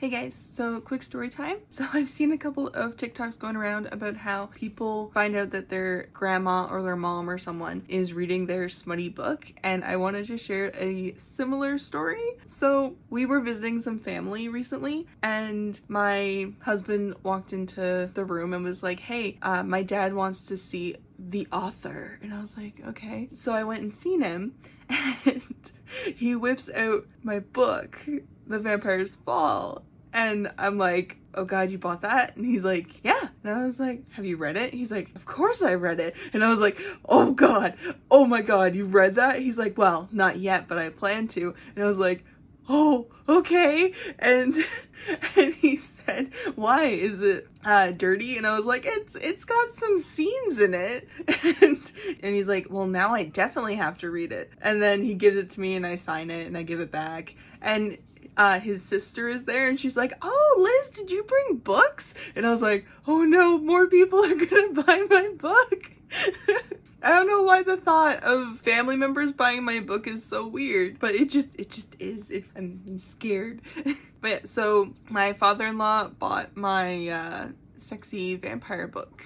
Hey guys, so quick story time. So I've seen a couple of TikToks going around about how people find out that their grandma or their mom or someone is reading their smutty book, and I wanted to share a similar story. So we were visiting some family recently, and my husband walked into the room and was like, hey, my dad wants to see the author. And I was like, okay. So I went and seen him, and he whips out my book, The Vampire's Fall. And I'm like, oh God, you bought that? And he's like, yeah. And I was like, have you read it? He's like, of course I read it. And I was like, oh God, oh my God, you read that? He's like, well, not yet, but I plan to. And I was like, oh, okay. And he said, why? Is it dirty? And I was like, it's got some scenes in it. And he's like, well, now I definitely have to read it. And then he gives it to me and I sign it and I give it back. And his sister is there and she's like, oh, Liz, did you bring books? And I was like, oh no, more people are gonna buy my book. I don't know why the thought of family members buying my book is so weird, but it just is. I'm scared. But yeah, so my father-in-law bought my sexy vampire book